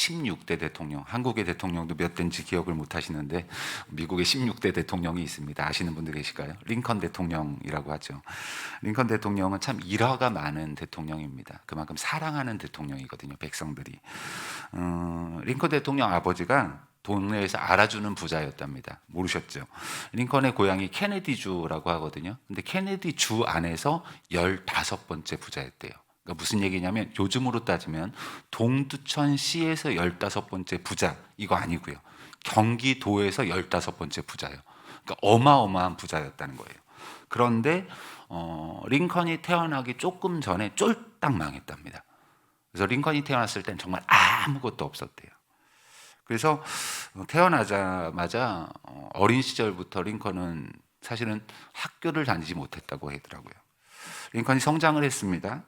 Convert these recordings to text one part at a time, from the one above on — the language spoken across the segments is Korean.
16대 대통령, 한국의 대통령도 몇 대인지 기억을 못 하시는데 미국의 16대 대통령이 있습니다. 아시는 분들 계실까요? 링컨 대통령이라고 하죠. 링컨 대통령은 참 일화가 많은 대통령입니다. 그만큼 사랑하는 대통령이거든요, 백성들이. 링컨 대통령 아버지가 동네에서 알아주는 부자였답니다. 모르셨죠? 링컨의 고향이 케네디주라고 하거든요. 근데 케네디 주 안에서 15번째 부자였대요. 그러니까 무슨 얘기냐면 요즘으로 따지면 동두천시에서 15번째 부자 이거 아니고요. 경기도에서 15번째 부자예요. 그러니까 어마어마한 부자였다는 거예요. 그런데 링컨이 태어나기 조금 전에 쫄딱 망했답니다. 그래서 링컨이 태어났을 땐 정말 아무것도 없었대요. 그래서 태어나자마자 어린 시절부터 링컨은 사실은 학교를 다니지 못했다고 하더라고요. 링컨이 성장을 했습니다.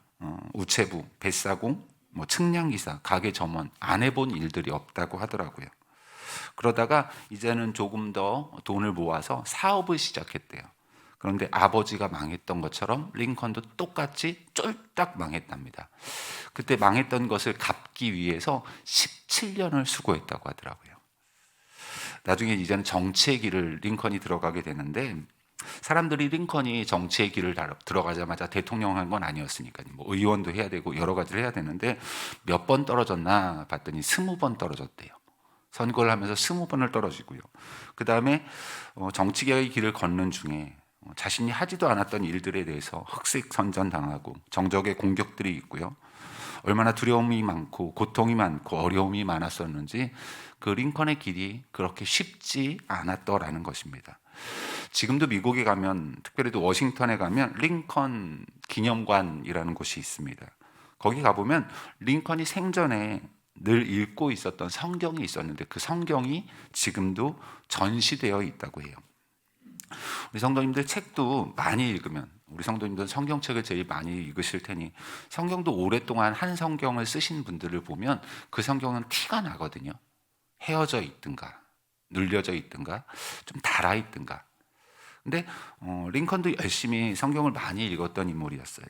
우체부, 뱃사공, 측량기사, 가게 점원 안 해본 일들이 없다고 하더라고요. 그러다가 이제는 조금 더 돈을 모아서 사업을 시작했대요. 그런데 아버지가 망했던 것처럼 링컨도 똑같이 쫄딱 망했답니다. 그때 망했던 것을 갚기 위해서 17년을 수고했다고 하더라고요. 나중에 이제는 정치의 길을 링컨이 들어가게 되는데 사람들이 링컨이 정치의 길을 들어가자마자 대통령 한 건 아니었으니까요. 의원도 해야 되고 여러 가지를 해야 되는데 몇 번 떨어졌나 봤더니 20번 떨어졌대요. 선거를 하면서 20번을 떨어지고요. 그 다음에 정치개혁의 길을 걷는 중에 자신이 하지도 않았던 일들에 대해서 흑색선전당하고 정적의 공격들이 있고요. 얼마나 두려움이 많고 고통이 많고 어려움이 많았었는지 그 링컨의 길이 그렇게 쉽지 않았더라는 것입니다. 지금도 미국에 가면, 특별히 또 워싱턴에 가면 링컨 기념관이라는 곳이 있습니다. 거기 가보면 링컨이 생전에 늘 읽고 있었던 성경이 있었는데 그 성경이 지금도 전시되어 있다고 해요. 우리 성도님들 책도 많이 읽으면, 우리 성도님들은 성경책을 제일 많이 읽으실 테니 성경도 오랫동안 한 성경을 쓰신 분들을 보면 그 성경은 티가 나거든요. 헤어져 있든가 눌려져 있든가 좀 닳아 있든가. 근데 링컨도 열심히 성경을 많이 읽었던 인물이었어요.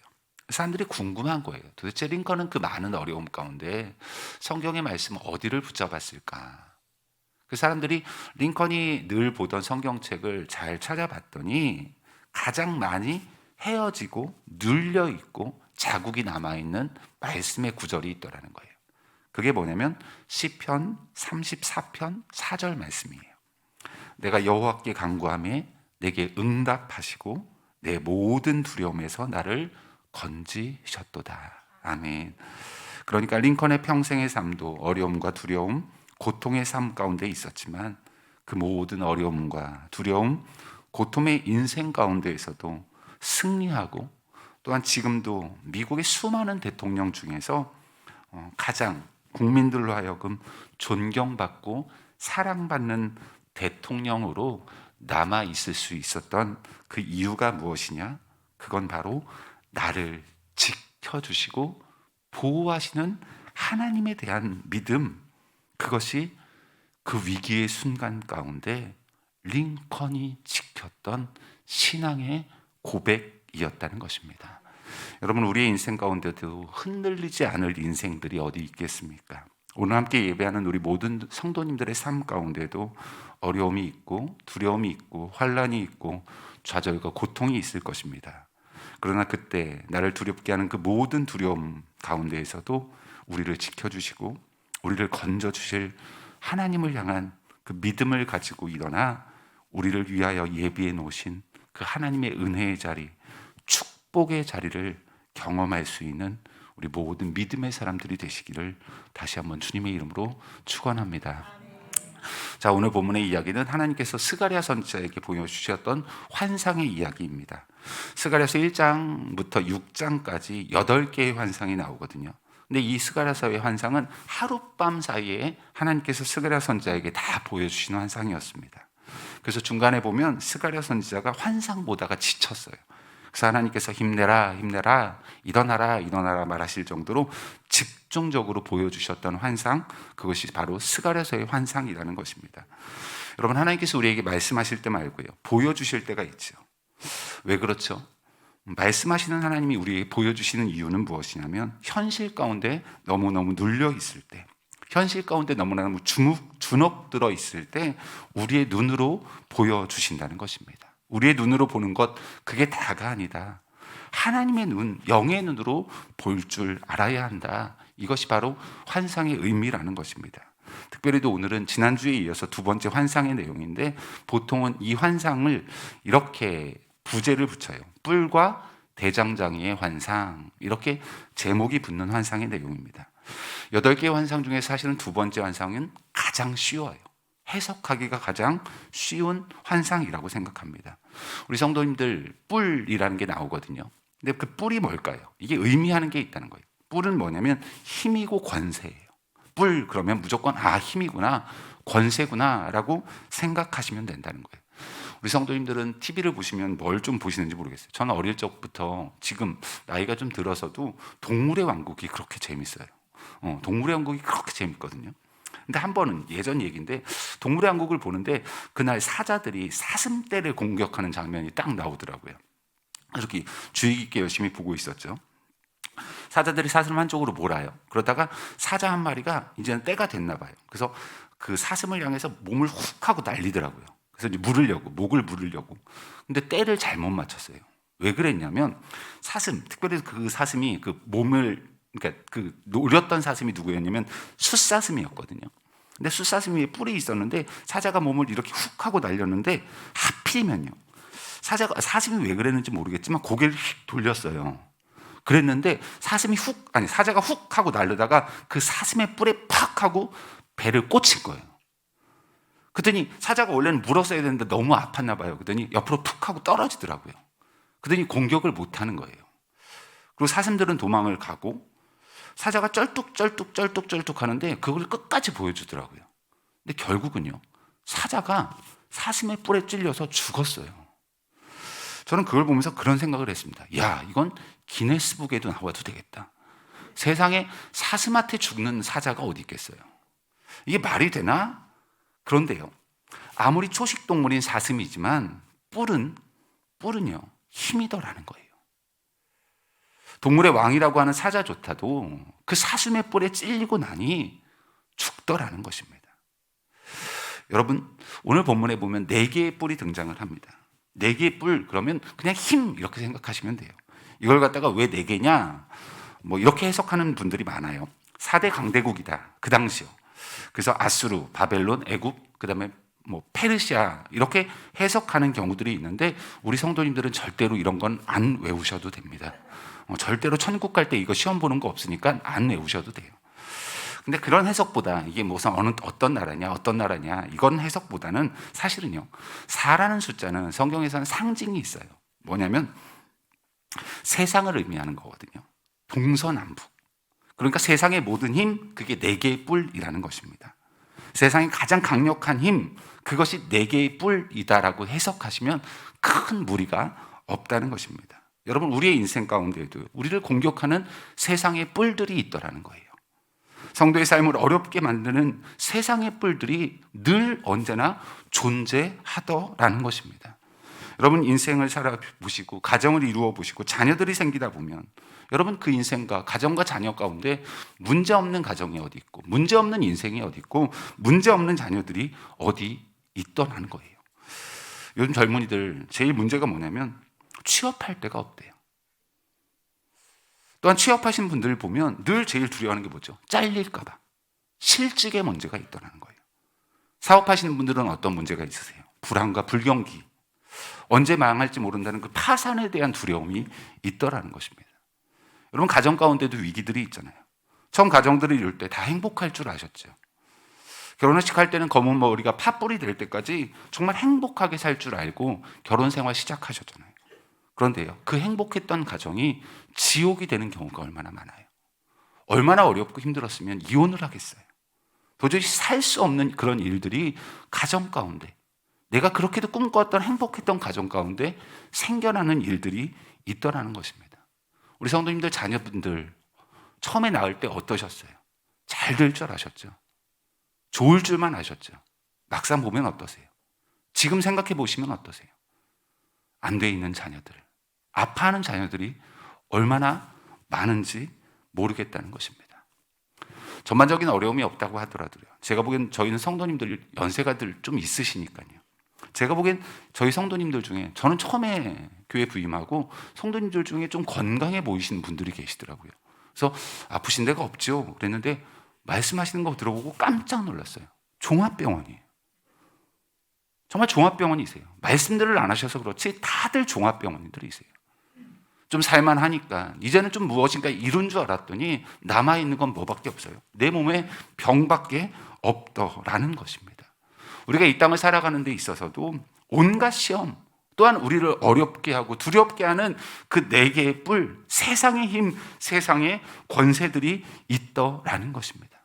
사람들이 궁금한 거예요. 도대체 링컨은 그 많은 어려움 가운데 성경의 말씀을 어디를 붙잡았을까? 그 사람들이 링컨이 늘 보던 성경책을 잘 찾아봤더니 가장 많이 헤어지고 눌려 있고 자국이 남아 있는 말씀의 구절이 있더라는 거예요. 그게 뭐냐면 시편 34편 4절 말씀이에요. 내가 여호와께 간구하매 내게 응답하시고 내 모든 두려움에서 나를 건지셨도다. 아멘. 그러니까 링컨의 평생의 삶도 어려움과 두려움, 고통의 삶 가운데 있었지만 그 모든 어려움과 두려움, 고통의 인생 가운데에서도 승리하고 또한 지금도 미국의 수많은 대통령 중에서 가장 국민들로 하여금 존경받고 사랑받는 대통령으로 남아 있을 수 있었던 그 이유가 무엇이냐? 그건 바로 나를 지켜주시고 보호하시는 하나님에 대한 믿음, 그것이 그 위기의 순간 가운데 링컨이 지켰던 신앙의 고백이었다는 것입니다. 여러분, 우리의 인생 가운데도 흔들리지 않을 인생들이 어디 있겠습니까? 오늘 함께 예배하는 우리 모든 성도님들의 삶 가운데도 어려움이 있고 두려움이 있고 환난이 있고 좌절과 고통이 있을 것입니다. 그러나 그때 나를 두렵게 하는 그 모든 두려움 가운데에서도 우리를 지켜주시고 우리를 건져주실 하나님을 향한 그 믿음을 가지고 일어나 우리를 위하여 예비해 놓으신 그 하나님의 은혜의 자리, 축복의 자리를 경험할 수 있는 우리 모든 믿음의 사람들이 되시기를 다시 한번 주님의 이름으로 축원합니다. 자, 오늘 본문의 이야기는 하나님께서 스가랴 선지자에게 보여주셨던 환상의 이야기입니다. 스가랴서 1장부터 6장까지 8개의 환상이 나오거든요. 근데 이 스가랴서의 환상은 하룻밤 사이에 하나님께서 스가랴 선지자에게 다 보여주시는 환상이었습니다. 그래서 중간에 보면 스가랴 선지자가 환상 보다가 지쳤어요. 그래서 하나님께서 힘내라, 힘내라, 일어나라, 일어나라 말하실 정도로 집중적으로 보여주셨던 환상, 그것이 바로 스가랴서의 환상이라는 것입니다. 여러분, 하나님께서 우리에게 말씀하실 때 말고요, 보여주실 때가 있죠. 왜 그렇죠? 말씀하시는 하나님이 우리에게 보여주시는 이유는 무엇이냐면 현실 가운데 너무너무 눌려 있을 때, 현실 가운데 너무나 주눅들어 있을 때 우리의 눈으로 보여주신다는 것입니다. 우리의 눈으로 보는 것, 그게 다가 아니다. 하나님의 눈, 영의 눈으로 볼 줄 알아야 한다. 이것이 바로 환상의 의미라는 것입니다. 특별히도 오늘은 지난주에 이어서 두 번째 환상의 내용인데, 보통은 이 환상을 이렇게 부제를 붙여요. 뿔과 대장장이의 환상, 이렇게 제목이 붙는 환상의 내용입니다. 8개의 환상 중에 사실은 두 번째 환상은 가장 쉬워요. 해석하기가 가장 쉬운 환상이라고 생각합니다. 우리 성도님들 뿔이라는 게 나오거든요. 근데 그 뿔이 뭘까요? 이게 의미하는 게 있다는 거예요. 뿔은 뭐냐면 힘이고 권세예요. 뿔 그러면 무조건 힘이구나, 권세구나 라고 생각하시면 된다는 거예요. 우리 성도님들은 TV를 보시면 뭘 좀 보시는지 모르겠어요. 저는 어릴 적부터 지금 나이가 좀 들어서도 동물의 왕국이 그렇게 재밌어요. 동물의 왕국이 그렇게 재밌거든요. 근데 한 번은 예전 얘기인데, 동물의 왕국을 보는데 그날 사자들이 사슴떼를 공격하는 장면이 딱 나오더라고요. 이렇게 주의 깊게 열심히 보고 있었죠. 사자들이 사슴을 한쪽으로 몰아요. 그러다가 사자 한 마리가 이제는 때가 됐나 봐요. 그래서 그 사슴을 향해서 몸을 훅 하고 날리더라고요. 그래서 이제 목을 물으려고. 근데 때를 잘못 맞췄어요. 왜 그랬냐면, 사슴, 특별히 그 사슴이 그 몸을, 그러니까 그 노렸던 사슴이 누구였냐면 숫사슴이었거든요. 근데 숫사슴 위에 뿔이 있었는데 사자가 몸을 이렇게 훅 하고 날렸는데, 하필이면요, 사슴이 왜 그랬는지 모르겠지만 고개를 휙 돌렸어요. 그랬는데 사자가 훅 하고 날르다가 그 사슴의 뿔에 팍 하고 배를 꽂힌 거예요. 그랬더니 사자가 원래는 물었어야 되는데 너무 아팠나 봐요. 그랬더니 옆으로 푹 하고 떨어지더라고요. 그랬더니 공격을 못 하는 거예요. 그리고 사슴들은 도망을 가고, 사자가 쩔뚝 하는데 그걸 끝까지 보여주더라고요. 근데 결국은요, 사자가 사슴의 뿔에 찔려서 죽었어요. 저는 그걸 보면서 그런 생각을 했습니다. 야, 이건 기네스북에도 나와도 되겠다. 세상에 사슴한테 죽는 사자가 어디 있겠어요? 이게 말이 되나? 그런데요, 아무리 초식동물인 사슴이지만 뿔은요, 힘이더라는 거예요. 동물의 왕이라고 하는 사자조차도 그 사슴의 뿔에 찔리고 나니 죽더라는 것입니다. 여러분, 오늘 본문에 보면 4개의 뿔이 등장을 합니다. 4개의 뿔, 그러면 그냥 힘, 이렇게 생각하시면 돼요. 이걸 갖다가 왜 4개냐? 이렇게 해석하는 분들이 많아요. 4대 강대국이다, 그 당시요. 그래서 아수르, 바벨론, 애굽, 그 다음에 페르시아, 이렇게 해석하는 경우들이 있는데, 우리 성도님들은 절대로 이런 건 안 외우셔도 됩니다. 절대로 천국 갈 때 이거 시험 보는 거 없으니까 안 외우셔도 돼요. 근데 그런 해석보다, 이게 무슨 어떤 나라냐, 이건 해석보다는 사실은요, 4라는 숫자는 성경에서는 상징이 있어요. 뭐냐면 세상을 의미하는 거거든요. 동서남북. 그러니까 세상의 모든 힘, 그게 4개의 뿔이라는 것입니다. 세상의 가장 강력한 힘, 그것이 4개의 뿔이다라고 해석하시면 큰 무리가 없다는 것입니다. 여러분, 우리의 인생 가운데에도 우리를 공격하는 세상의 뿔들이 있더라는 거예요. 성도의 삶을 어렵게 만드는 세상의 뿔들이 늘 언제나 존재하더라는 것입니다. 여러분, 인생을 살아보시고 가정을 이루어 보시고 자녀들이 생기다 보면 여러분, 그 인생과 가정과 자녀 가운데 문제없는 가정이 어디 있고, 문제없는 인생이 어디 있고, 문제없는 자녀들이 어디 있더라는 거예요. 요즘 젊은이들 제일 문제가 뭐냐면 취업할 데가 없대요. 또한 취업하신 분들을 보면 늘 제일 두려워하는 게 뭐죠? 잘릴까 봐. 실직의 문제가 있더라는 거예요. 사업하시는 분들은 어떤 문제가 있으세요? 불안과 불경기, 언제 망할지 모른다는 그 파산에 대한 두려움이 있더라는 것입니다. 여러분, 가정 가운데도 위기들이 있잖아요. 처음 가정들을 이룰 때 다 행복할 줄 아셨죠? 결혼식 할 때는 검은 머리가 팥불이 될 때까지 정말 행복하게 살 줄 알고 결혼 생활 시작하셨잖아요. 그런데요, 그 행복했던 가정이 지옥이 되는 경우가 얼마나 많아요. 얼마나 어렵고 힘들었으면 이혼을 하겠어요. 도저히 살 수 없는 그런 일들이 가정 가운데, 내가 그렇게도 꿈꿔왔던 행복했던 가정 가운데 생겨나는 일들이 있더라는 것입니다. 우리 성도님들 자녀분들 처음에 낳을 때 어떠셨어요? 잘 될 줄 아셨죠? 좋을 줄만 아셨죠? 막상 보면 어떠세요? 지금 생각해 보시면 어떠세요? 안 돼 있는 자녀들, 아파하는 자녀들이 얼마나 많은지 모르겠다는 것입니다. 전반적인 어려움이 없다고 하더라도요. 제가 보기엔 저희는 성도님들 연세가들 좀 있으시니까요. 제가 보기엔 저희 성도님들 중에 저는 처음에 교회 부임하고 성도님들 중에 좀 건강해 보이시는 분들이 계시더라고요. 그래서 아프신 데가 없죠. 그랬는데 말씀하시는 거 들어보고 깜짝 놀랐어요. 종합병원이에요. 정말 종합병원이세요. 말씀들을 안 하셔서 그렇지 다들 종합병원들이세요. 좀 살만하니까 이제는 좀 무엇인가 이룬 줄 알았더니 남아있는 건 뭐밖에 없어요. 내 몸에 병밖에 없더라는 것입니다. 우리가 이 땅을 살아가는 데 있어서도 온갖 시험, 또한 우리를 어렵게 하고 두렵게 하는 그 네 개의 뿔, 세상의 힘, 세상의 권세들이 있더라는 것입니다.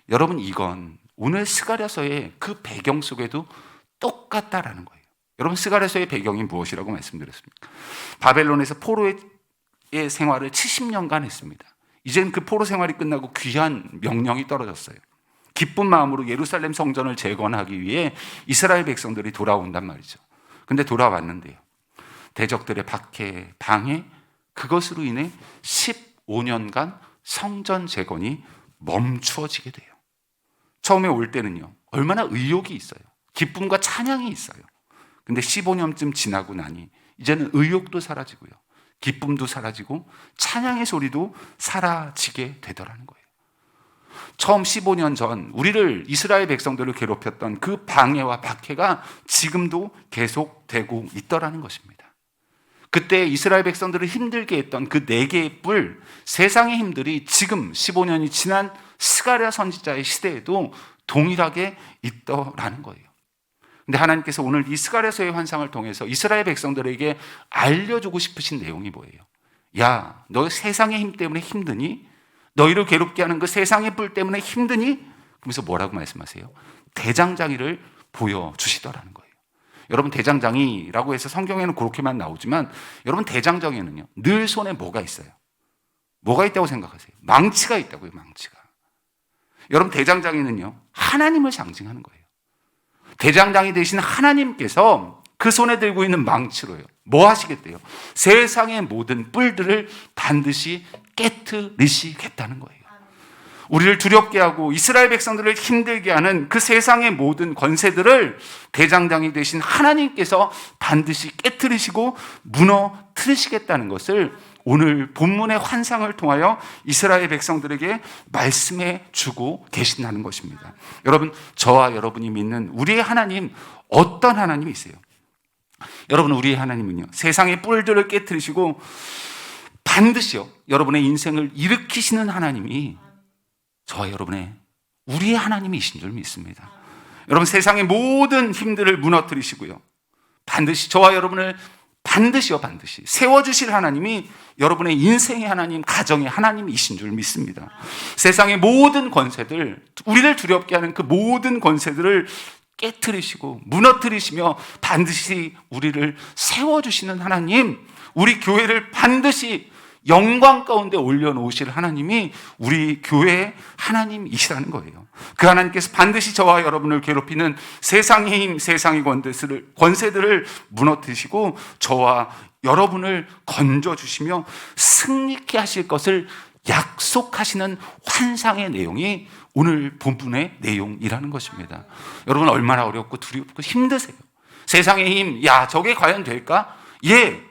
여러분, 이건 오늘 스가랴서의 그 배경 속에도 똑같다라는 거예요. 여러분, 스가랴서의 배경이 무엇이라고 말씀드렸습니까? 바벨론에서 포로의 생활을 70년간 했습니다. 이제는 그 포로 생활이 끝나고 귀한 명령이 떨어졌어요. 기쁜 마음으로 예루살렘 성전을 재건하기 위해 이스라엘 백성들이 돌아온단 말이죠. 근데 돌아왔는데요, 대적들의 박해, 방해, 그것으로 인해 15년간 성전 재건이 멈추어지게 돼요. 처음에 올 때는요, 얼마나 의욕이 있어요. 기쁨과 찬양이 있어요. 근데 15년쯤 지나고 나니 이제는 의욕도 사라지고요, 기쁨도 사라지고 찬양의 소리도 사라지게 되더라는 거예요. 처음 15년 전 우리를, 이스라엘 백성들을 괴롭혔던 그 방해와 박해가 지금도 계속되고 있더라는 것입니다. 그때 이스라엘 백성들을 힘들게 했던 그 네 개의 뿔, 세상의 힘들이 지금 15년이 지난 스가랴 선지자의 시대에도 동일하게 있더라는 거예요. 근데 하나님께서 오늘 이 스가랴서의 환상을 통해서 이스라엘 백성들에게 알려주고 싶으신 내용이 뭐예요? 야, 너 세상의 힘 때문에 힘드니? 너희를 괴롭게 하는 그 세상의 뿔 때문에 힘드니? 그러면서 뭐라고 말씀하세요? 대장장이를 보여주시더라는 거예요. 여러분, 대장장이라고 해서 성경에는 그렇게만 나오지만 여러분, 대장장이는요, 늘 손에 뭐가 있어요? 뭐가 있다고 생각하세요? 망치가 있다고요. 망치가. 여러분, 대장장이는요, 하나님을 상징하는 거예요. 대장장이 되신 하나님께서 그 손에 들고 있는 망치로요, 뭐 하시겠대요? 세상의 모든 뿔들을 반드시 깨트리시겠다는 거예요. 우리를 두렵게 하고 이스라엘 백성들을 힘들게 하는 그 세상의 모든 권세들을 대장장이 되신 하나님께서 반드시 깨트리시고 무너뜨리시겠다는 것을 오늘 본문의 환상을 통하여 이스라엘 백성들에게 말씀해 주고 계신다는 것입니다. 여러분, 저와 여러분이 믿는 우리의 하나님, 어떤 하나님이세요? 여러분, 우리의 하나님은요, 세상의 뿔들을 깨트리시고 반드시요, 여러분의 인생을 일으키시는 하나님이 저와 여러분의, 우리의 하나님이신 줄 믿습니다. 여러분, 세상의 모든 힘들을 무너뜨리시고요, 반드시 저와 여러분을 반드시 세워주실 하나님이 여러분의 인생의 하나님, 가정의 하나님이신 줄 믿습니다. 세상의 모든 권세들, 우리를 두렵게 하는 그 모든 권세들을 깨트리시고 무너뜨리시며 반드시 우리를 세워주시는 하나님, 우리 교회를 반드시 영광 가운데 올려놓으실 하나님이 우리 교회의 하나님이시라는 거예요. 그 하나님께서 반드시 저와 여러분을 괴롭히는 세상의 힘, 세상의 권세들을 무너뜨리시고 저와 여러분을 건져주시며 승리케 하실 것을 약속하시는 환상의 내용이 오늘 본문의 내용이라는 것입니다. 여러분, 얼마나 어렵고 두렵고 힘드세요? 세상의 힘, 야, 저게 과연 될까? 예,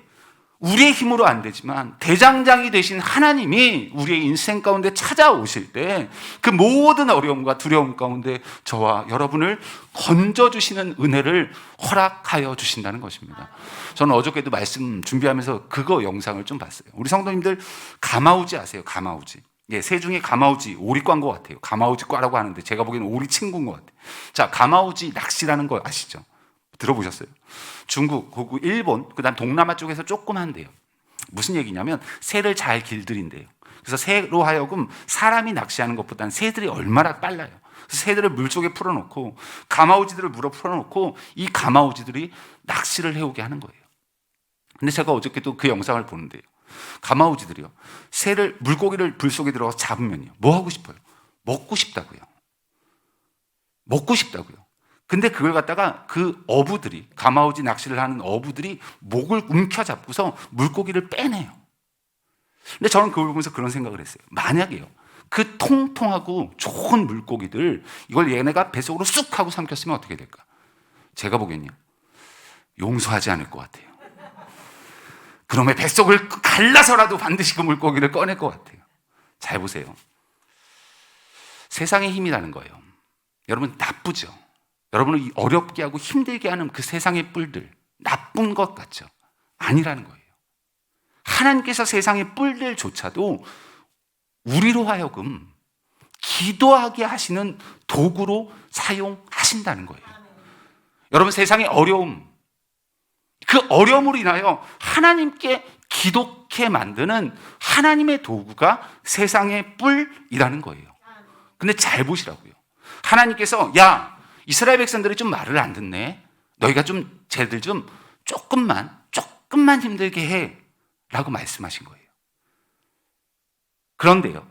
우리의 힘으로 안 되지만 대장장이 되신 하나님이 우리의 인생 가운데 찾아오실 때 그 모든 어려움과 두려움 가운데 저와 여러분을 건져주시는 은혜를 허락하여 주신다는 것입니다. 저는 어저께도 말씀 준비하면서 그거 영상을 좀 봤어요. 우리 성도님들 가마우지 아세요? 가마우지. 예, 새 중에 가마우지, 오리과인 것 같아요. 가마우지과라고 하는데 제가 보기에는 오리 친구인 것 같아요. 자, 가마우지 낚시라는 거 아시죠? 들어보셨어요? 중국, 그리고 일본, 그 다음 동남아 쪽에서 조금 한대요. 무슨 얘기냐면 새를 잘 길들인대요. 그래서 새로 하여금 사람이 낚시하는 것보다는 새들이 얼마나 빨라요. 그래서 새들을 물속에 풀어놓고 가마우지들을 물어 풀어놓고 이 가마우지들이 낚시를 해오게 하는 거예요. 근데 제가 어저께도 그 영상을 보는데요, 가마우지들이요, 새를, 물고기를 불속에 들어가서 잡으면요, 뭐 하고 싶어요? 먹고 싶다고요. 먹고 싶다고요. 근데 그걸 갖다가 그 어부들이, 가마우지 낚시를 하는 어부들이 목을 움켜잡고서 물고기를 빼내요. 근데 저는 그걸 보면서 그런 생각을 했어요. 만약에요, 그 통통하고 좋은 물고기들, 이걸 얘네가 뱃속으로 쑥 하고 삼켰으면 어떻게 될까? 제가 보기엔요, 용서하지 않을 것 같아요. 그놈의 뱃속을 갈라서라도 반드시 그 물고기를 꺼낼 것 같아요. 잘 보세요. 세상의 힘이라는 거예요. 여러분, 나쁘죠? 여러분을 어렵게 하고 힘들게 하는 그 세상의 뿔들, 나쁜 것 같죠? 아니라는 거예요. 하나님께서 세상의 뿔들조차도 우리로 하여금 기도하게 하시는 도구로 사용하신다는 거예요. 여러분, 세상의 어려움, 그 어려움으로 인하여 하나님께 기독해 만드는 하나님의 도구가 세상의 뿔이라는 거예요. 근데 잘 보시라고요. 하나님께서 야, 이스라엘 백성들이 좀 말을 안 듣네. 너희가 좀 쟤들 좀 조금만 힘들게 해 라고 말씀하신 거예요. 그런데요,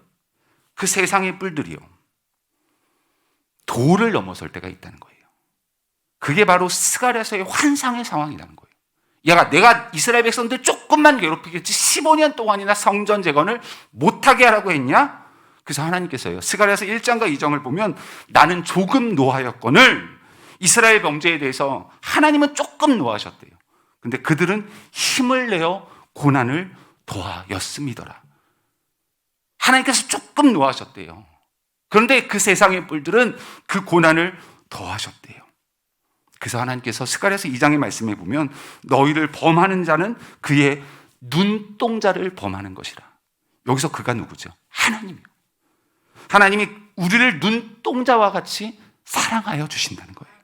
그 세상의 뿔들이요, 도를 넘어설 때가 있다는 거예요. 그게 바로 스가랴서의 환상의 상황이라는 거예요. 야, 내가 이스라엘 백성들 조금만 괴롭히겠지 15년 동안이나 성전 재건을 못하게 하라고 했냐? 그래서 하나님께서요, 스가랴서 1장과 2장을 보면 나는 조금 노하였거늘, 이스라엘 범죄에 대해서 하나님은 조금 노하셨대요. 근데 그들은 힘을 내어 고난을 더하였음이더라. 하나님께서 조금 노하셨대요. 그런데 그 세상의 뿔들은 그 고난을 더하셨대요. 그래서 하나님께서 스가랴서 2장의 말씀에 보면 너희를 범하는 자는 그의 눈동자를 범하는 것이라. 여기서 그가 누구죠? 하나님이요. 하나님이 우리를 눈동자와 같이 사랑하여 주신다는 거예요.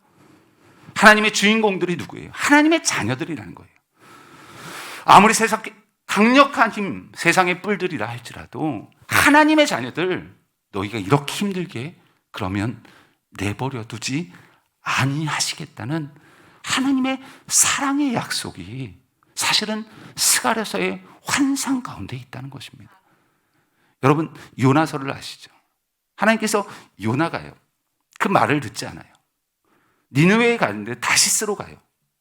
하나님의 주인공들이 누구예요? 하나님의 자녀들이라는 거예요. 아무리 세상 강력한 힘, 세상의 뿔들이라 할지라도 하나님의 자녀들, 너희가 이렇게 힘들게 그러면 내버려 두지 아니하시겠다는 하나님의 사랑의 약속이 사실은 스가랴서의 환상 가운데 있다는 것입니다. 여러분, 요나서를 아시죠? 하나님께서 요나가요, 그 말을 듣지 않아요. 니느웨에 가는데 다시스로 가요.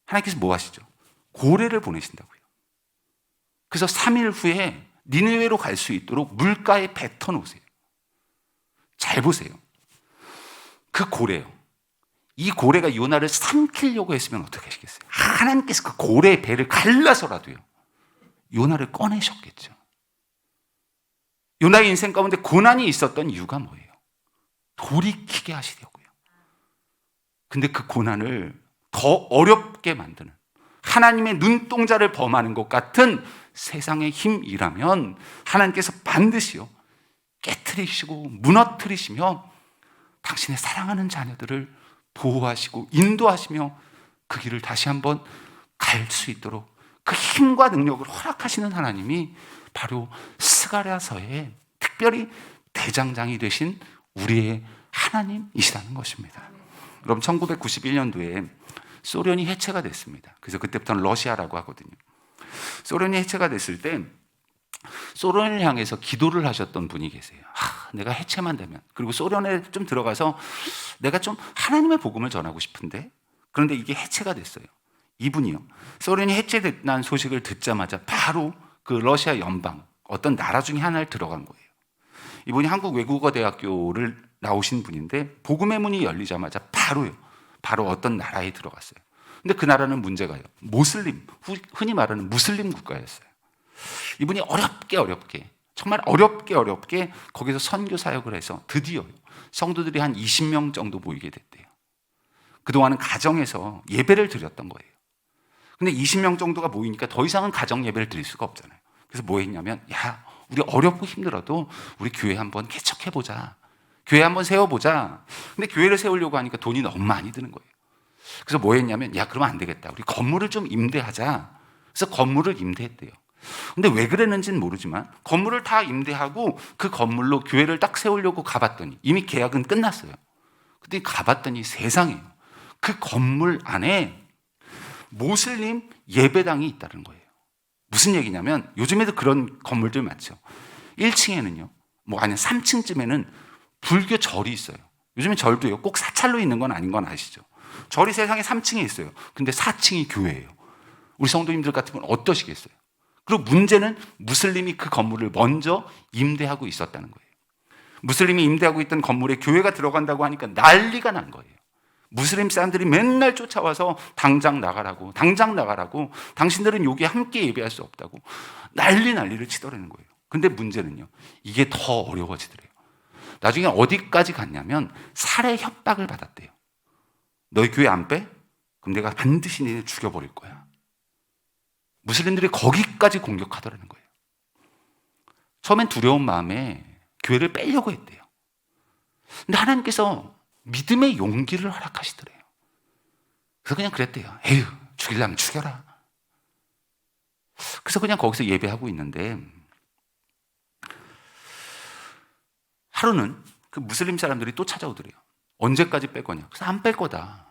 하나님께서 뭐 하시죠? 고래를 보내신다고요. 그래서 3일 후에 니느웨로 갈 수 있도록 물가에 뱉어 놓으세요. 잘 보세요. 그 고래요, 이 고래가 요나를 삼키려고 했으면 어떻게 하시겠어요? 하나님께서 그 고래의 배를 갈라서라도요 요나를 꺼내셨겠죠. 요나의 인생 가운데 고난이 있었던 이유가 뭐예요? 돌이키게 하시려고요. 근데 그 고난을 더 어렵게 만드는, 하나님의 눈동자를 범하는 것 같은 세상의 힘이라면 하나님께서 반드시요 깨트리시고 무너뜨리시며 당신의 사랑하는 자녀들을 보호하시고 인도하시며 그 길을 다시 한번 갈 수 있도록 그 힘과 능력을 허락하시는 하나님이 바로 스가랴서의 특별히 대장장이 되신 우리의 하나님이시라는 것입니다. 여러분, 1991년도에 소련이 해체가 됐습니다. 그래서 그때부터는 러시아라고 하거든요. 소련이 해체가 됐을 때 소련을 향해서 기도를 하셨던 분이 계세요. 내가 해체만 되면, 그리고 소련에 좀 들어가서 내가 좀 하나님의 복음을 전하고 싶은데, 그런데 이게 해체가 됐어요. 이분이요, 소련이 해체됐다는 소식을 듣자마자 바로 그 러시아 연방 어떤 나라 중에 하나를 들어간 거예요. 이분이 한국 외국어대학교를 나오신 분인데 복음의 문이 열리자마자 바로 어떤 나라에 들어갔어요. 근데 그 나라는 문제가요, 모슬림, 흔히 말하는 무슬림 국가였어요. 이분이 어렵게 정말 어렵게 거기서 선교 사역을 해서 드디어 성도들이 한 20명 정도 모이게 됐대요. 그동안은 가정에서 예배를 드렸던 거예요. 근데 20명 정도가 모이니까 더 이상은 가정 예배를 드릴 수가 없잖아요. 그래서 뭐 했냐면, 야, 우리 어렵고 힘들어도 우리 교회 한번 개척해보자, 교회 한번 세워보자. 근데 교회를 세우려고 하니까 돈이 너무 많이 드는 거예요. 그래서 뭐 했냐면, 야, 그러면 안 되겠다, 우리 건물을 좀 임대하자. 그래서 건물을 임대했대요. 근데 왜 그랬는지는 모르지만 건물을 다 임대하고 그 건물로 교회를 딱 세우려고 가봤더니 이미 계약은 끝났어요. 근데 가봤더니 세상에 그 건물 안에 모슬림 예배당이 있다는 거예요. 무슨 얘기냐면, 요즘에도 그런 건물들 많죠. 1층에는요, 아니면 3층쯤에는 불교 절이 있어요. 요즘에 절도요, 꼭 사찰로 있는 건 아닌 건 아시죠? 절이 세상에 3층에 있어요. 근데 4층이 교회예요. 우리 성도님들 같으면 어떠시겠어요? 그리고 문제는 무슬림이 그 건물을 먼저 임대하고 있었다는 거예요. 무슬림이 임대하고 있던 건물에 교회가 들어간다고 하니까 난리가 난 거예요. 무슬림 사람들이 맨날 쫓아와서 당장 나가라고, 당신들은 여기 함께 예배할 수 없다고 난리를 치더라는 거예요. 근데 문제는요, 이게 더 어려워지더래요. 나중에 어디까지 갔냐면 살해 협박을 받았대요. 너희 교회 안 빼? 그럼 내가 반드시 너네 죽여버릴 거야. 무슬림들이 거기까지 공격하더라는 거예요. 처음엔 두려운 마음에 교회를 빼려고 했대요. 근데 하나님께서 믿음의 용기를 허락하시더래요. 그래서 그냥 그랬대요. 에휴, 죽이려면 죽여라. 그래서 그냥 거기서 예배하고 있는데 하루는 그 무슬림 사람들이 또 찾아오더래요. 언제까지 뺄 거냐? 그래서 안 뺄 거다.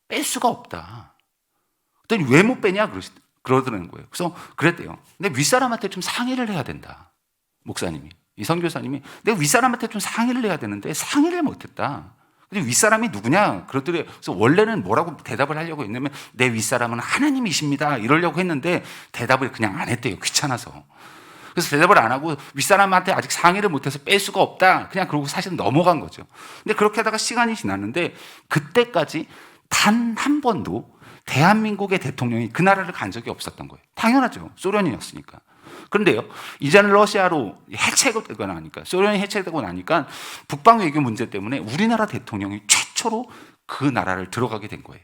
뺄 수가 없다. 그랬더니 왜 못 빼냐? 그러더라는 거예요. 그래서 그랬대요. 근데 윗사람한테 좀 상의를 해야 된다. 목사님이. 이 선교사님이 내가 윗사람한테 좀 상의를 해야 되는데 상의를 못했다. 근데 윗사람이 누구냐? 그러더래요. 그래서 원래는 뭐라고 대답을 하려고 했냐면 내 윗사람은 하나님이십니다. 이러려고 했는데 대답을 그냥 안 했대요. 귀찮아서. 그래서 대답을 안 하고 윗사람한테 아직 상의를 못해서 뺄 수가 없다. 그냥 그러고 사실 넘어간 거죠. 근데 그렇게 하다가 시간이 지났는데 그때까지 단 한 번도 대한민국의 대통령이 그 나라를 간 적이 없었던 거예요. 당연하죠. 소련이었으니까. 그런데요, 이제는 러시아로 해체되고 나니까, 소련이 해체되고 나니까 북방 외교 문제 때문에 우리나라 대통령이 최초로 그 나라를 들어가게 된 거예요.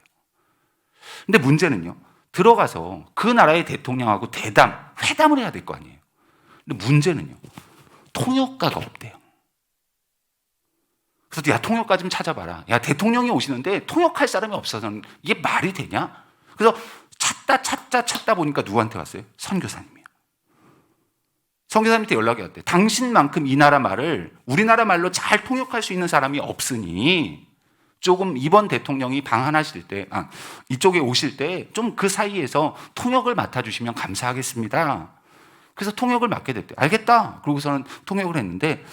근데 문제는요, 들어가서 그 나라의 대통령하고 회담을 해야 될 거 아니에요. 근데 문제는요, 통역가가 없대요. 그래서 야, 통역가 좀 찾아봐라. 야, 대통령이 오시는데 통역할 사람이 없어서는 이게 말이 되냐? 그래서 찾다 보니까 누구한테 왔어요? 선교사님이에요. 선교사님한테 연락이 왔대요. 당신만큼 이 나라 말을 우리나라 말로 잘 통역할 수 있는 사람이 없으니 조금 이번 대통령이 방한하실 때, 이쪽에 오실 때 좀 그 사이에서 통역을 맡아주시면 감사하겠습니다. 그래서 통역을 맡게 됐대요. 알겠다. 그러고서는 통역을 했는데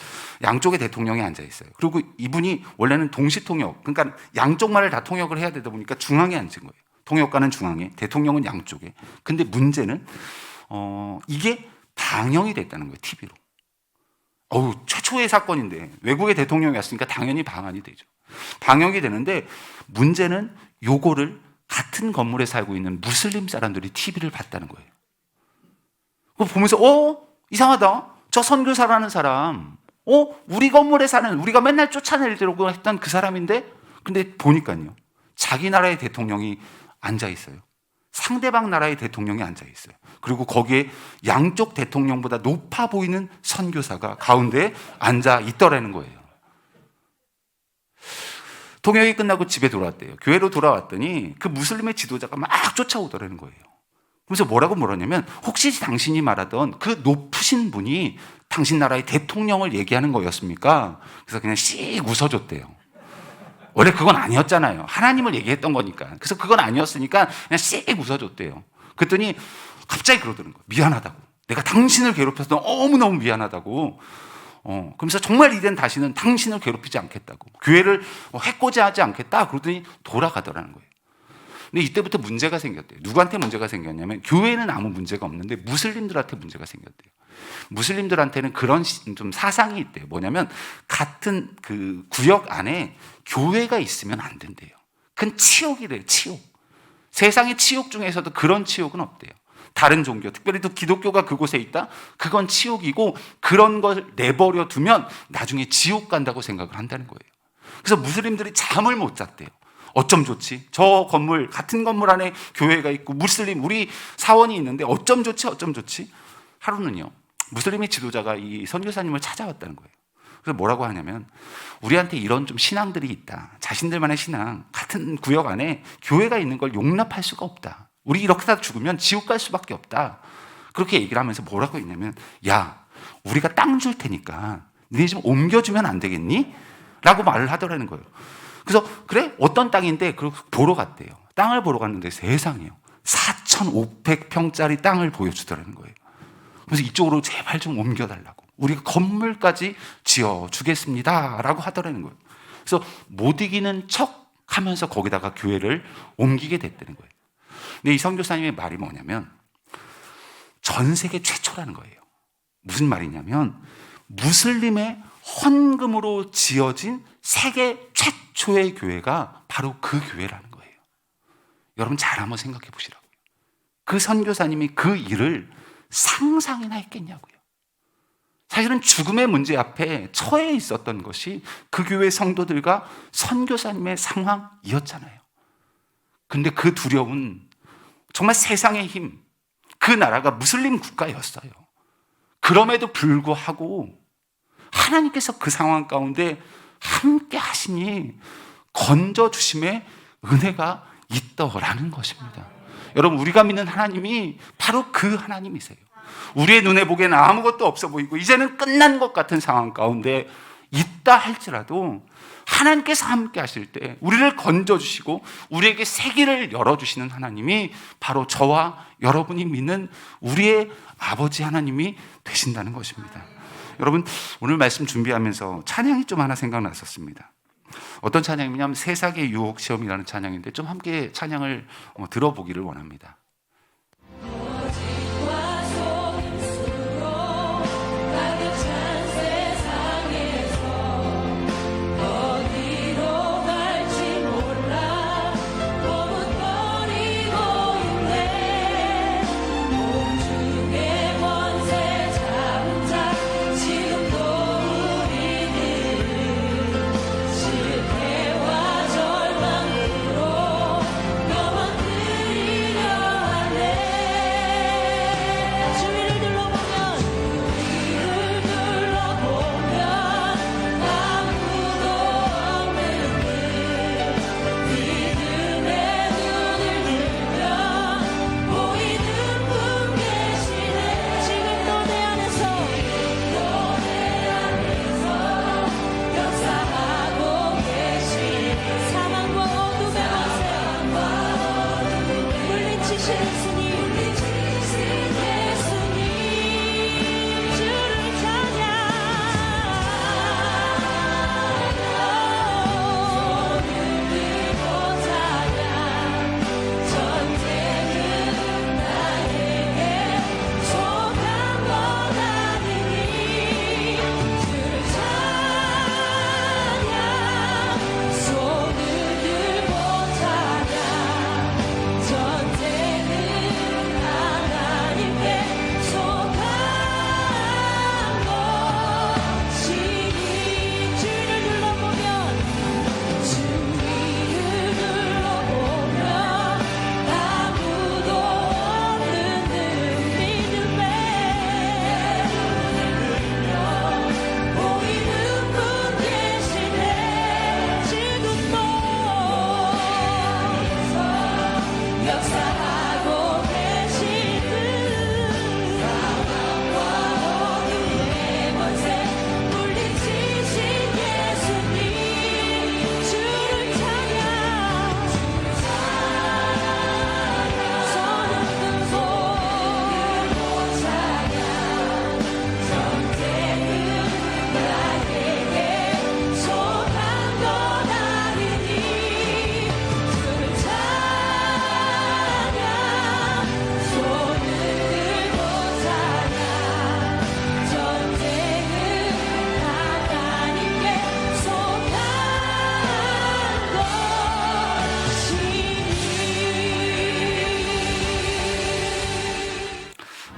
양쪽에 대통령이 앉아 있어요. 그리고 이분이 원래는 동시 통역, 그러니까 양쪽 말을 다 통역을 해야 되다 보니까 중앙에 앉은 거예요. 통역가는 중앙에, 대통령은 양쪽에. 근데 문제는 이게 방영이 됐다는 거예요. TV로. 최초의 사건인데 외국의 대통령이 왔으니까 당연히 방한이 되죠. 방영이 되는데 문제는 요거를 같은 건물에 살고 있는 무슬림 사람들이 TV를 봤다는 거예요. 그거 보면서 이상하다. 저 선교사라는 사람 우리 건물에 사는, 우리가 맨날 쫓아내려고 했던 그 사람인데, 근데 보니까요, 자기 나라의 대통령이 앉아 있어요. 상대방 나라의 대통령이 앉아 있어요. 그리고 거기에 양쪽 대통령보다 높아 보이는 선교사가 가운데 앉아 있더라는 거예요. 통역이 끝나고 집에 돌아왔대요. 교회로 돌아왔더니 그 무슬림의 지도자가 막 쫓아오더라는 거예요. 그래서 뭐라고 물었냐면, 혹시 당신이 말하던 그 높으신 분이 당신 나라의 대통령을 얘기하는 거였습니까? 그래서 그냥 씩 웃어줬대요. 원래 그건 아니었잖아요. 하나님을 얘기했던 거니까. 그래서 그건 아니었으니까 그냥 씩 웃어줬대요. 그랬더니 갑자기 그러더라는 거예요. 미안하다고. 내가 당신을 괴롭혀서 너무너무 미안하다고. 그러면서 정말 이젠 다시는 당신을 괴롭히지 않겠다고. 교회를 해코지하지 않겠다. 그러더니 돌아가더라는 거예요. 근데 이때부터 문제가 생겼대요. 누구한테 문제가 생겼냐면, 교회는 아무 문제가 없는데 무슬림들한테 문제가 생겼대요. 무슬림들한테는 그런 좀 사상이 있대요. 뭐냐면 같은 그 구역 안에 교회가 있으면 안 된대요. 그건 치욕이래요. 치욕. 세상의 치욕 중에서도 그런 치욕은 없대요. 다른 종교, 특별히 또 기독교가 그곳에 있다? 그건 치욕이고, 그런 걸 내버려 두면 나중에 지옥 간다고 생각을 한다는 거예요. 그래서 무슬림들이 잠을 못 잤대요. 어쩜 좋지? 저 건물, 같은 건물 안에 교회가 있고 무슬림, 우리 사원이 있는데 어쩜 좋지? 하루는요, 무슬림의 지도자가 이 선교사님을 찾아왔다는 거예요. 그래서 뭐라고 하냐면, 우리한테 이런 좀 신앙들이 있다. 자신들만의 신앙, 같은 구역 안에 교회가 있는 걸 용납할 수가 없다. 우리 이렇게 다 죽으면 지옥 갈 수밖에 없다. 그렇게 얘기를 하면서 뭐라고 했냐면, 야, 우리가 땅 줄 테니까 너네 좀 옮겨주면 안 되겠니? 라고 말을 하더라는 거예요. 그래서 그래? 어떤 땅인데? 그리고 보러 갔대요. 땅을 보러 갔는데 세상에요, 4,500평짜리 땅을 보여주더라는 거예요. 그래서 이쪽으로 제발 좀 옮겨달라고. 우리가 건물까지 지어주겠습니다. 라고 하더라는 거예요. 그래서 못 이기는 척 하면서 거기다가 교회를 옮기게 됐다는 거예요. 근데 이 선교사님의 말이 뭐냐면, 전 세계 최초라는 거예요. 무슨 말이냐면, 무슬림의 헌금으로 지어진 세계 최초의 교회가 바로 그 교회라는 거예요. 여러분 잘 한번 생각해 보시라고요. 그 선교사님이 그 일을 상상이나 했겠냐고요. 사실은 죽음의 문제 앞에 처해 있었던 것이 그 교회 성도들과 선교사님의 상황이었잖아요. 근데 그 두려움은 정말 세상의 힘, 그 나라가 무슬림 국가였어요. 그럼에도 불구하고 하나님께서 그 상황 가운데 함께 하시니 건져주심의 은혜가 있더라는 것입니다. 여러분, 우리가 믿는 하나님이 바로 그 하나님이세요. 우리의 눈에 보기에는 아무것도 없어 보이고 이제는 끝난 것 같은 상황 가운데 있다 할지라도 하나님께서 함께 하실 때 우리를 건져주시고 우리에게 새 길을 열어주시는 하나님이 바로 저와 여러분이 믿는 우리의 아버지 하나님이 되신다는 것입니다. 여러분, 오늘 말씀 준비하면서 찬양이 좀 하나 생각났었습니다. 어떤 찬양이냐면 세상의 유혹 시험이라는 찬양인데 좀 함께 찬양을 들어보기를 원합니다.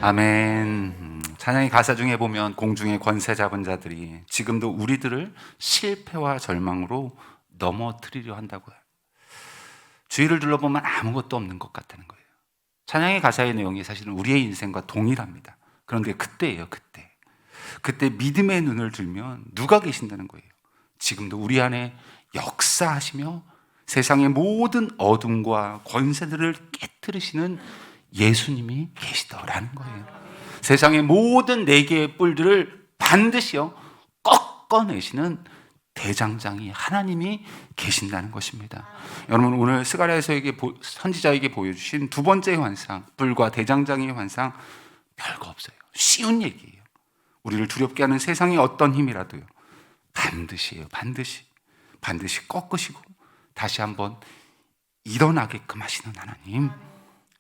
아멘. 찬양의 가사 중에 보면 공중의 권세 잡은 자들이 지금도 우리들을 실패와 절망으로 넘어뜨리려 한다고요. 주위를 둘러보면 아무것도 없는 것 같다는 거예요. 찬양의 가사의 내용이 사실은 우리의 인생과 동일합니다. 그런데 그때예요, 그때. 그때 믿음의 눈을 들면 누가 계신다는 거예요? 지금도 우리 안에 역사하시며 세상의 모든 어둠과 권세들을 깨뜨리시는 예수님이 계시더라는 거예요. 세상의 모든 네 개의 뿔들을 반드시요 꺾어내시는 대장장이 하나님이 계신다는 것입니다. 여러분, 오늘 스가랴서에게 선지자에게 보여주신 두 번째 환상, 뿔과 대장장이의 환상, 별거 없어요. 쉬운 얘기예요. 우리를 두렵게 하는 세상의 어떤 힘이라도요 반드시요, 반드시 꺾으시고 다시 한번 일어나게끔 하시는 하나님,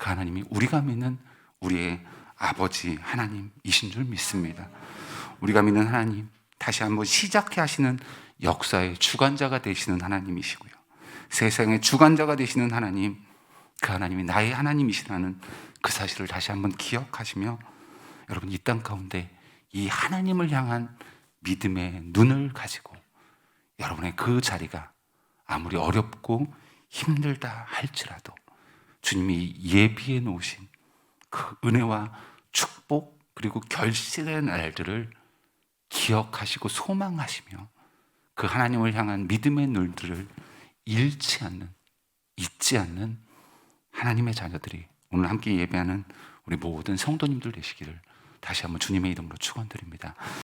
그 하나님이 우리가 믿는 우리의 아버지 하나님이신 줄 믿습니다. 우리가 믿는 하나님, 다시 한번 시작해 하시는 역사의 주관자가 되시는 하나님이시고요. 세상의 주관자가 되시는 하나님, 그 하나님이 나의 하나님이시라는 그 사실을 다시 한번 기억하시며 여러분 이 땅 가운데 이 하나님을 향한 믿음의 눈을 가지고 여러분의 그 자리가 아무리 어렵고 힘들다 할지라도 주님이 예비해 놓으신 그 은혜와 축복 그리고 결실의 날들을 기억하시고 소망하시며 그 하나님을 향한 믿음의 눈들을 잃지 않는, 잊지 않는 하나님의 자녀들이 오늘 함께 예배하는 우리 모든 성도님들 되시기를 다시 한번 주님의 이름으로 축원드립니다.